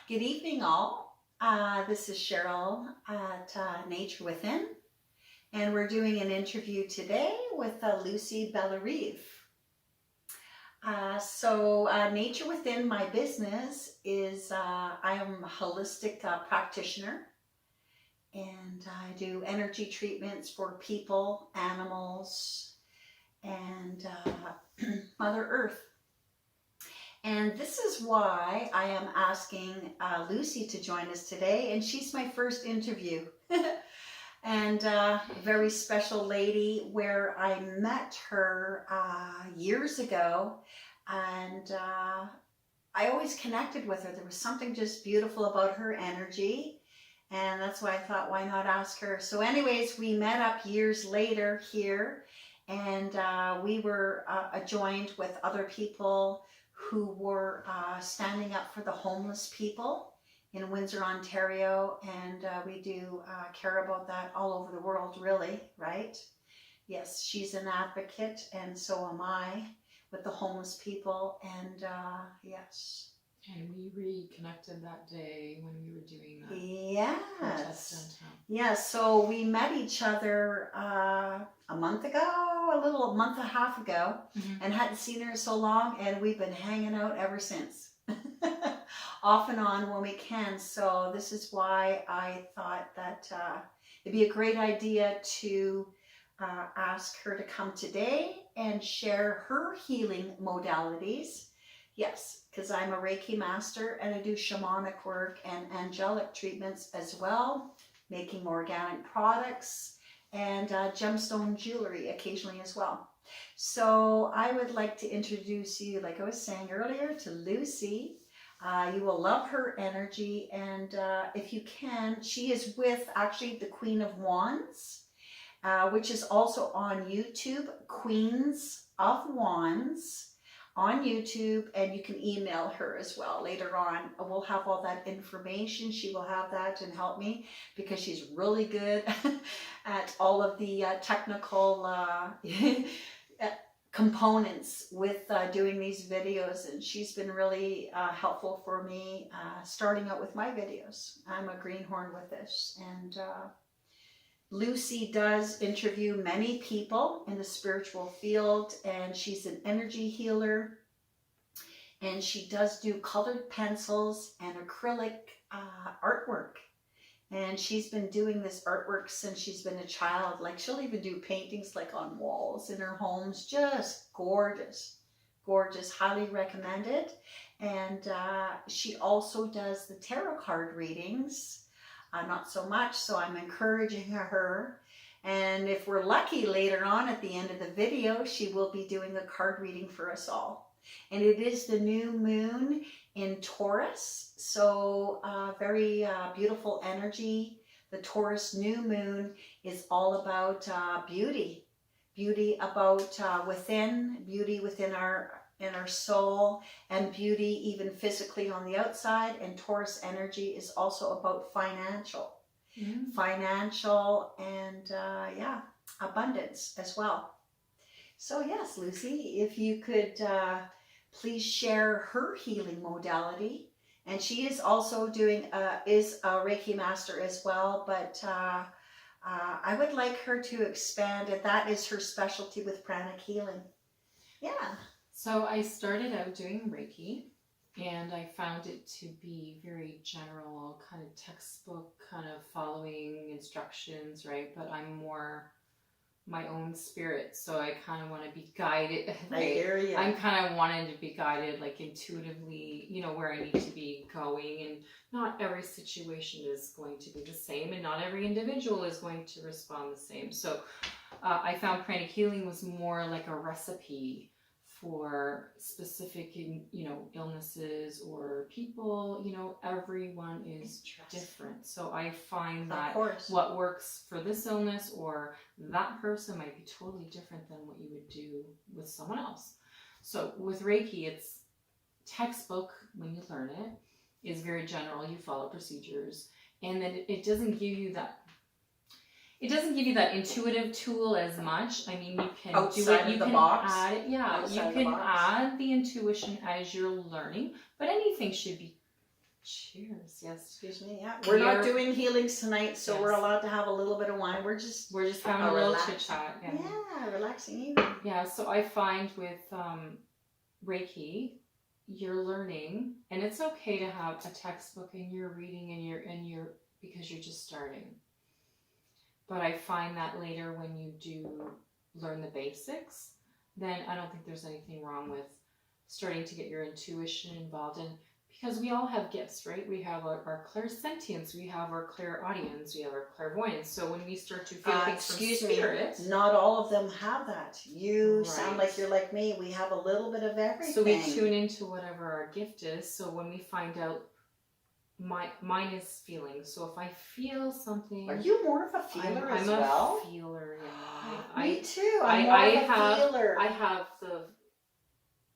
Good evening, all. This is Cheryl at Nature Within, and we're doing an interview today with Lucie Bellarive. Nature Within, my business is I am a holistic practitioner, and I do energy treatments for people, animals, and Mother Earth. And this is why I am asking Lucie to join us today, and she's my first interview. And a very special lady where I met her years ago, and I always connected with her. There was something just beautiful about her energy, and that's why I thought, why not ask her? So anyways, we met up years later here, and we were joined with other people who were standing up for the homeless people in Windsor, Ontario, and we do care about that all over the world, really, right? Yes, she's an advocate, and so am I, with the homeless people, and yes. And we reconnected that day when we were doing that. Yes. Yes, so we met each other a month ago, a month and a half ago, and hadn't seen her so long, and we've been hanging out ever since. Off and on when we can. So this is why I thought that it'd be a great idea to ask her to come today and share her healing modalities. Yes, because I'm a Reiki master and I do shamanic work and angelic treatments as well, making organic products and gemstone jewelry occasionally as well. So I would like to introduce you, like I was saying earlier, to Lucie. You will love her energy, and if you can, she is with actually the Queen of Wands, which is also on YouTube, Queens of Wands on YouTube, and you can email her as well later on. We'll have all that information. She will have that and help me because she's really good at all of the technical components with doing these videos, and she's been really helpful for me starting out with my videos. I'm a greenhorn with this, and Lucie does interview many people in the spiritual field, and she's an energy healer, and she does do colored pencils and acrylic artwork. And she's been doing this artwork since she's been a child. Like, she'll even do paintings like on walls in her homes. Just gorgeous, gorgeous, highly recommended. And she also does the tarot card readings. Not so much, so I'm encouraging her. And if we're lucky later on at the end of the video, she will be doing a card reading for us all. And it is the new moon in Taurus, so very beautiful energy. The Taurus new moon is all about beauty about beauty within our soul, and beauty even physically on the outside. And Taurus energy is also about financial and abundance as well. So yes, Lucie, if you could please share her healing modality. And she is also doing is a Reiki master as well, but I would like her to expand, and that is her specialty with Pranic Healing. Yeah. So I started out doing Reiki, and I found it to be very general, kind of textbook, kind of following instructions, right? But I'm more my own spirit, so I kind of want to be guided. Right? I hear you. I'm kind of wanting to be guided, like intuitively, where I need to be going. And not every situation is going to be the same, and not every individual is going to respond the same. So I found Pranic Healing was more like a recipe for specific, illnesses or people. Everyone is different. So I find that what works for this illness or that person might be totally different than what you would do with someone else. So with Reiki, it's textbook when you learn it, is very general. You follow procedures, and then it doesn't give you that. It doesn't give you that intuitive tool as much. I mean, you can outside do it. You the can box. add it. Yeah, outside you can add the intuition as you're learning, but anything should be Cheers. Yes. Excuse me. Yeah, we're We not are- doing healings tonight, so Yes. we're allowed to have a little bit of wine. We're just having a little chit chat. yeah, relaxing evening. Yeah. So I find with Reiki, you're learning, and it's okay to have a textbook and you're reading and you're because you're just starting. But I find that later when you do learn the basics, then I don't think there's anything wrong with starting to get your intuition involved in, because we all have gifts, right? We have our clairsentience, we have our clairaudience, we have our clairvoyance. So when we start to feel things from spirit, not all of them have that. You sound Right. like you're like me. We have a little bit of everything. so we tune into whatever our gift is. So when we find out, mine is feeling. So if I feel something, Are you more of a feeler as I'm well? a feeler. Me too. I I'm more of a have- feeler. I have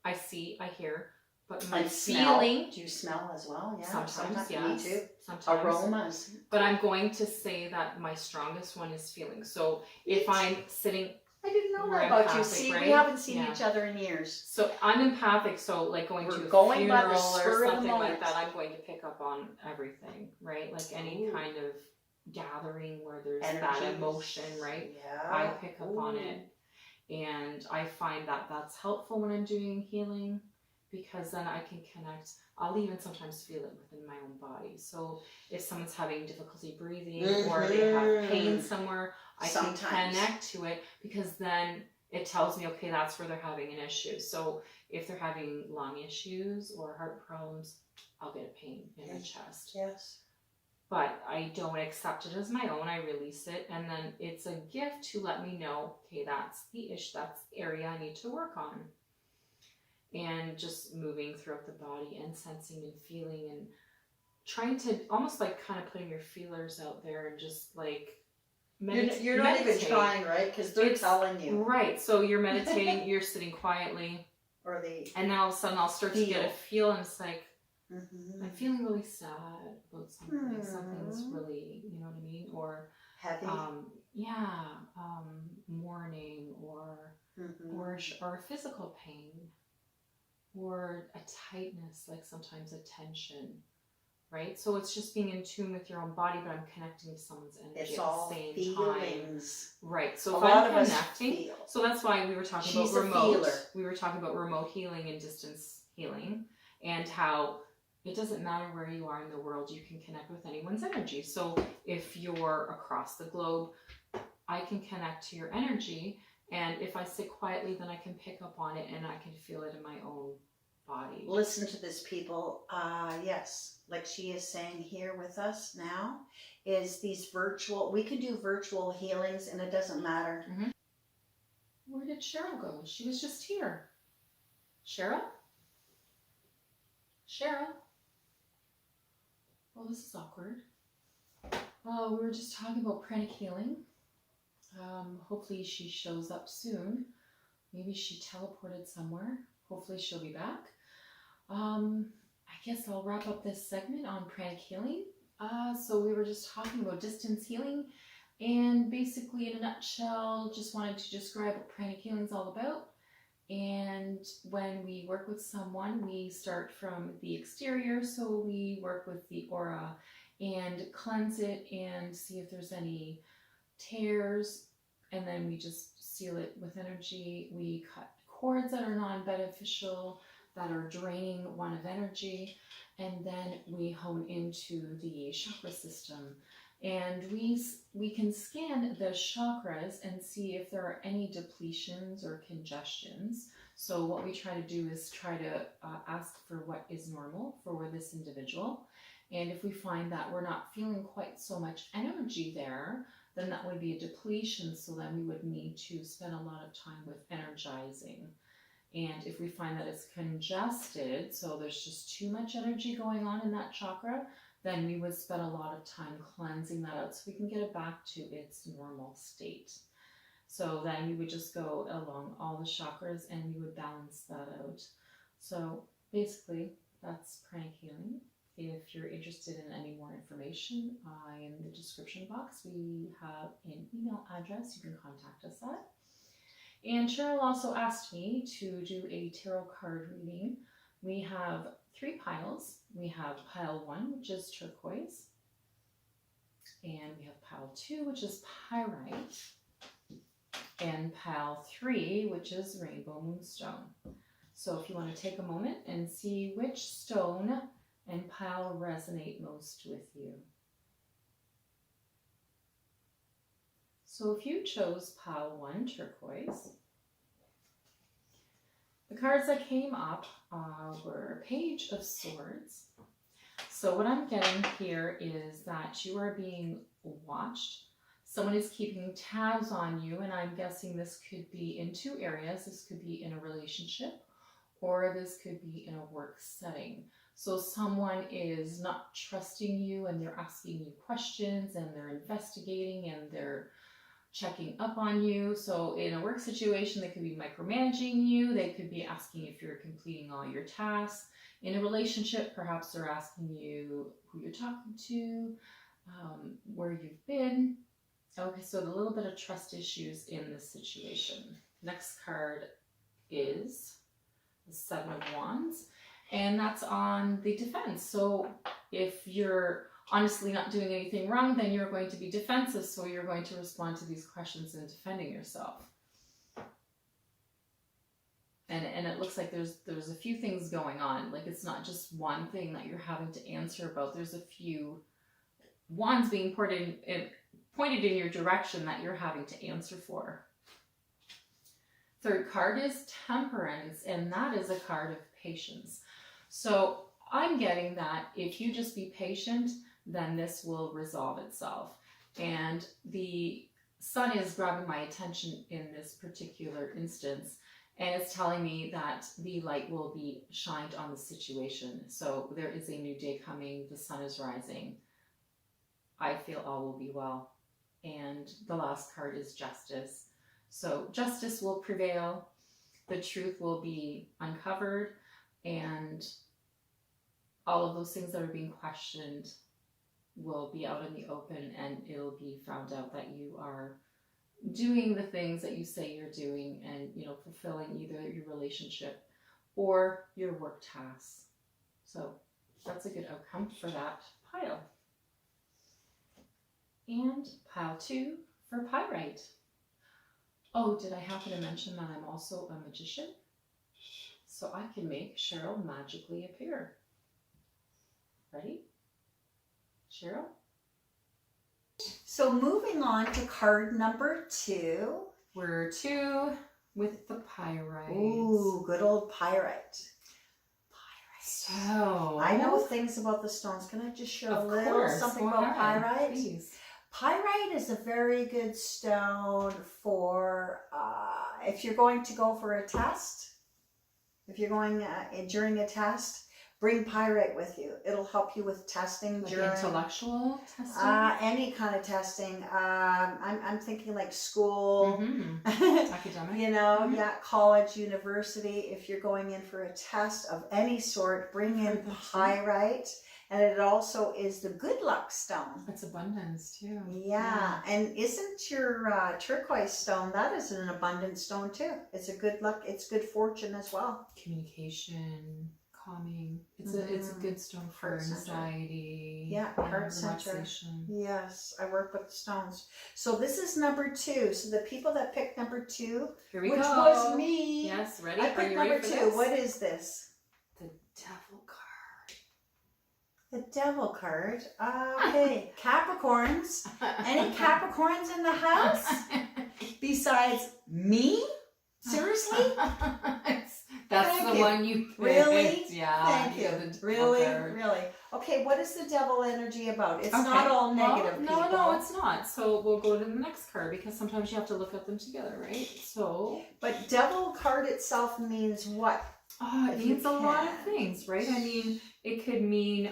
I see, I hear, but my And smell. feeling. Do you smell as well? Yeah. Sometimes, Me yes. too. Sometimes. Aromas. But I'm going to say that my strongest one is feeling. So if Me I'm sitting, I didn't know We're that about you. empathic, See, right? we haven't seen Yeah. each other in years. so I'm empathic. So like going We're to a going by the funeral spur or of the something like moment. that, I'm going to pick up on everything, right? Like any Ooh. kind of gathering where there's that Energies. emotion, right? Yeah. I pick up on Ooh. it. And I find that that's helpful when I'm doing healing, because then I can connect. I'll even sometimes feel it within my own body. So if someone's having difficulty breathing or they have pain somewhere, I Sometimes. can connect to it, because then it tells me, okay, that's where they're having an issue. So if they're having lung issues or heart problems, I'll get a pain in my chest. Yes. But I don't accept it as my own. I release it, and then it's a gift to let me know, okay, that's the issue, that's the area I need to work on. And just moving throughout the body and sensing and feeling and trying to almost like kind of putting your feelers out there and just like You're not even trying, right? Because they're telling you. Right. So you're meditating, you're sitting quietly, Or they. and then all of a sudden I'll start to get a feel, and it's like, Mm-hmm. I'm feeling really sad about something. Hmm. Something's really, you know what I mean? Or Heavy. mourning, or Mm-hmm. or physical pain, or a tightness, like sometimes a tension, right? So it's just being in tune with your own body, but I'm connecting to someone's energy It's at all the same feelings. time. Right. So A if lot I'm of us connecting, feel. so that's why we were talking She's about a remote. feeler. We were talking about remote healing and distance healing, and how it doesn't matter where you are in the world, you can connect with anyone's energy. So if you're across the globe, I can connect to your energy, and if I sit quietly, then I can pick up on it and I can feel it in my own body. Listen to this, people. Yes, like she is saying here with us now, is these virtual, we can do virtual healings and it doesn't matter. Mm-hmm. Where did Cheryl go? She was just here. Cheryl? Cheryl? Well, this is awkward. We were just talking about Pranic Healing. Hopefully she shows up soon. Maybe she teleported somewhere. Hopefully she'll be back. I guess I'll wrap up this segment on Pranic Healing. So we were just talking about distance healing, and basically in a nutshell, just wanted to describe what Pranic Healing is all about. And when we work with someone, we start from the exterior, so we work with the aura and cleanse it and see if there's any tears, and then we just seal it with energy. We cut cords that are non-beneficial, that are draining one of energy, and then we hone into the chakra system. And we can scan the chakras and see if there are any depletions or congestions. So what we try to do is try to ask for what is normal for this individual. And if we find that we're not feeling quite so much energy there, then that would be a depletion. So then we would need to spend a lot of time with energizing. And if we find that it's congested, so there's just too much energy going on in that chakra, then we would spend a lot of time cleansing that out so we can get it back to its normal state. So then we would just go along all the chakras and we would balance that out. So basically, that's Pranic Healing. If you're interested in any more information, in the description box, we have an email address you can contact us at. And Cheryl also asked me to do a tarot card reading we have 3 piles. We have pile 1, which is turquoise, and we have pile 2, which is pyrite, and pile 3, which is rainbow moonstone. So if you want to take a moment and see which stone and pile resonate most with you. So if you chose pile 1, turquoise, the cards that came up were Page of Swords. So what I'm getting here is that you are being watched. Someone is keeping tabs on you, and I'm guessing this could be in 2 areas. This could be in a relationship, or this could be in a work setting. So someone is not trusting you, and they're asking you questions, and they're investigating, and they're checking up on you. So in a work situation, they could be micromanaging you. They could be asking if you're completing all your tasks. In a relationship, perhaps they're asking you who you're talking to, where you've been. Okay, so a little bit of trust issues in this situation. Next card is the 7 of Wands, and that's on the defense. So if you're honestly not doing anything wrong, then you're going to be defensive, so you're going to respond to these questions and defending yourself. And it looks like there's a few things going on. Like, it's not just one thing that you're having to answer about. There's a few wands being pointed in your direction that you're having to answer for. Third card is Temperance, and that is a card of patience. So I'm getting that if you just be patient, then this will resolve itself. And the sun is grabbing my attention in this particular instance, and it's telling me that the light will be shined on the situation. So there is a new day coming, the sun is rising. I feel all will be well. And the last card is Justice. So justice will prevail, the truth will be uncovered, and all of those things that are being questioned will be out in the open, and it'll be found out that you are doing the things that you say you're doing, and fulfilling either your relationship or your work tasks. So that's a good outcome for that pile. And pile 2 for Pyrite. Oh, did I happen to mention that I'm also a magician? So I can make Cheryl magically appear. Ready? Cheryl? So moving on to card number 2. We're 2 with the Pyrite. Ooh, good old Pyrite. So I know things about the stones. Can I just share a little something Go about ahead, Pyrite? please. Pyrite is a very good stone for if you're going to go for a test. If you're going during a test, bring Pyrite with you. It'll help you with testing Like during intellectual testing. any kind of testing. I'm thinking like school, Academic. Yeah, college, university. If you're going in for a test of any sort, bring in Pyrite. And it also is the good luck stone. It's abundance too. Yeah. And isn't your turquoise stone, that is an abundant stone too. It's a good luck, it's good fortune as well. Communication, calming. It's a good stone for Heart center. Anxiety. Yeah, heart center. Relaxation. Yes, I work with stones. So this is number 2. So the people that picked number 2, Here we which go. was me. Yes, ready? I Are picked you number ready for 2. this? What is this? The Devil card. The Devil card. Okay, Capricorns. Any Capricorns in the house besides me? Seriously? That's Thank the you. one you picked. Really? Yeah. Thank you. The Really? card. Really? Okay, what is the devil energy about? It's not all negative, well, people. No, it's not. So we'll go to the next card, because sometimes you have to look at them together, right? So. But devil card itself means what? Oh, it If you means a lot of can. things, right? I mean, it could mean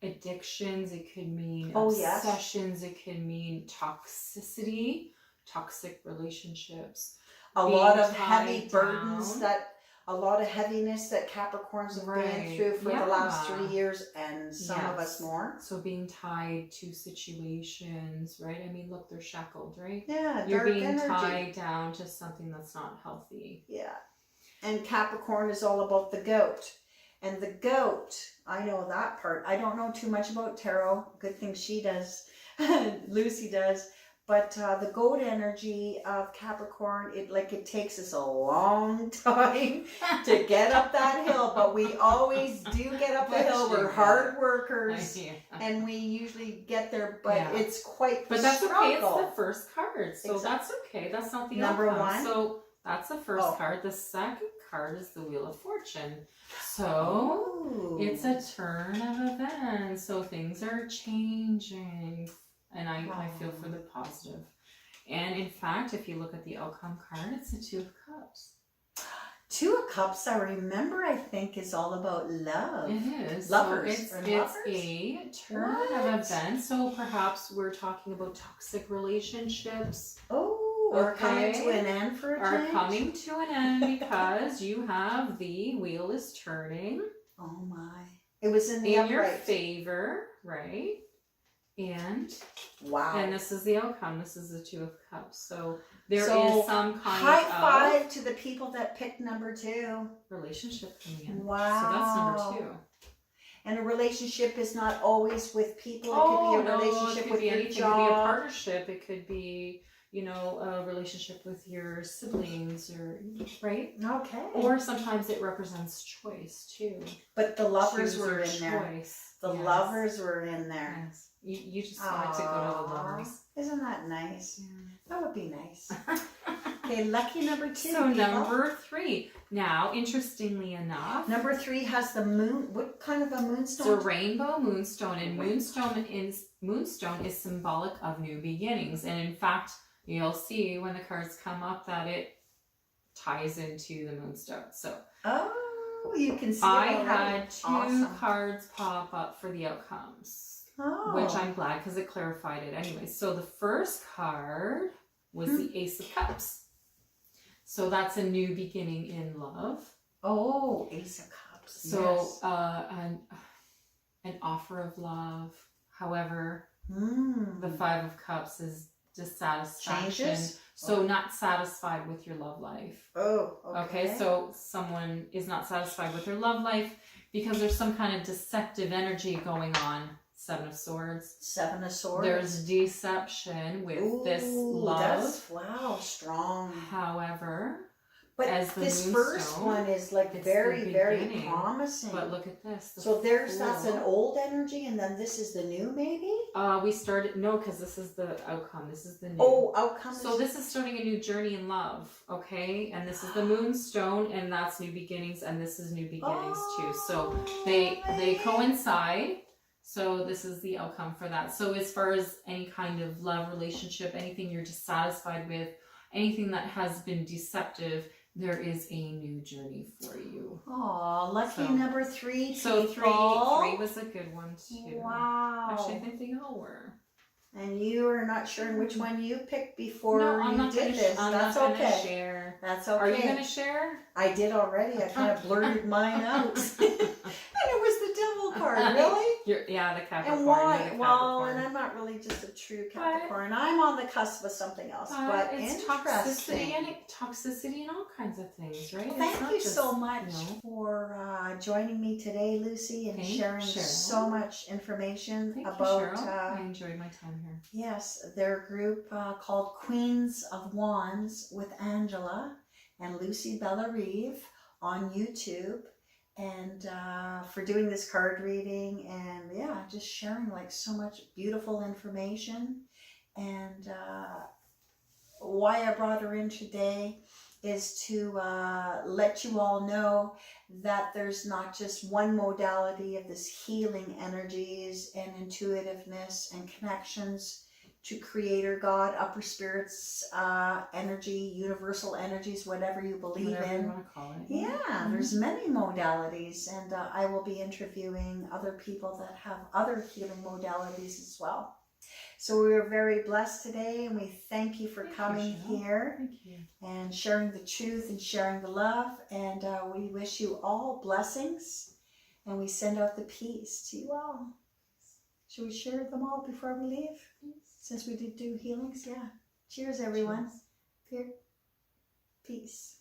addictions, it could mean Yes. obsessions, it could mean toxicity, toxic relationships. A Being lot of tied heavy burdens down. that a lot of heaviness that Capricorns have been Right. through for the last Yeah. 3 years, and some of us Yes. more. So being tied to situations, right? I mean, look, they're shackled, right? Yeah, You're dark being energy. tied down to something that's not healthy. Yeah. And Capricorn is all about the goat. And the goat, I know that part. I don't know too much about tarot. Good thing she does. Lucie does. But the goat energy of Capricorn, it takes us a long time to get up that hill, but we always do get up the hill. We're hard workers, and we usually get there, but it's quite the struggle. Okay, it's the first card, so that's okay. That's not the number outcome. one. So that's the first card. The second card is the Wheel of Fortune. So it's a turn of events. So things are changing. And I feel for the positive. And in fact, if you look at the outcome card, it's the Two of Cups. Two of Cups, I remember, I think, is all about love. It is. Lovers. So it's a turn of events. So perhaps we're talking about toxic relationships. Oh, are coming to an end for a change? Are coming to an end because you have the wheel is turning. Oh my. It was in the upright. Your favor, right? And and this is the outcome. This is the Two of Cups. So there is some kind high of five to the people that picked number 2. Relationship coming in. Wow. So that's number 2. And a relationship is not always with people. It could be a relationship with your job. It could be a partnership. It could be, a relationship with your siblings, or right? Okay. Or sometimes it represents choice too. But the lovers were in there. The lovers were in there. Yes. You just wanted to go to the lovers. Isn't that nice? Yeah. That would be nice. Okay, lucky number 2. So number 3. Now, interestingly enough, number 3 has the moon. What kind of a moonstone? It's a rainbow moonstone, and moonstone is symbolic of new beginnings. And in fact, you'll see when the cards come up that it ties into the moonstone. So you can see. I had 2 cards pop up for the outcomes. Which I'm glad, because it clarified it anyway. So the first card was the Ace of Cups. So that's a new beginning in love. Oh, Ace of Cups. So an offer of love. However, the Five of Cups is dissatisfaction. Changes? So not satisfied with your love life. Oh, okay. So someone is not satisfied with their love life because there's some kind of deceptive energy going on. 7 of Swords. 7 of Swords. There's deception with this love. Strong. However, but as the this moonstone, first one is like very, very promising. But look at this. So that's an old energy, and then this is the new, maybe? We started, because this is the outcome. This is the new. Oh, outcome. So this is starting a new journey in love, okay? And this is the moonstone, and that's new beginnings, and this is new beginnings too. So they coincide. So this is the outcome for that. So as far as any kind of love relationship, anything you're dissatisfied with, anything that has been deceptive, there is a new journey for you. Oh, lucky number 3. So three was a good one too. Wow. Actually, I think they all were. And you are not sure which one you picked before I'm you did this. That's okay. Gonna share. That's okay. Are you going to share? I did already. I kind of blurted mine out. And it was the devil card, really? The Capricorn. And why? Well, and I'm not really just a true Capricorn. I'm on the cusp of something else. But it's interesting. toxicity and all kinds of things, right? Well, thank you so much for joining me today, Lucie, and sharing so much information about. I enjoyed my time here. Yes, their group called Queens of Wands with Angela and Lucie Bellarive on YouTube. And for doing this card reading and just sharing like so much beautiful information. And why I brought her in today is to let you all know that there's not just one modality of this healing energies and intuitiveness and connections to Creator God, upper spirits, energy, universal energies, whatever you believe in. You want to call it. Yeah, there's many modalities, and I will be interviewing other people that have other healing modalities as well. So we are very blessed today, and we thank you for coming here and sharing the truth and sharing the love. And we wish you all blessings, and we send out the peace to you all. Should we share them all before we leave? Yes. Since we did do healings, Cheers, everyone. Cheers. Peace.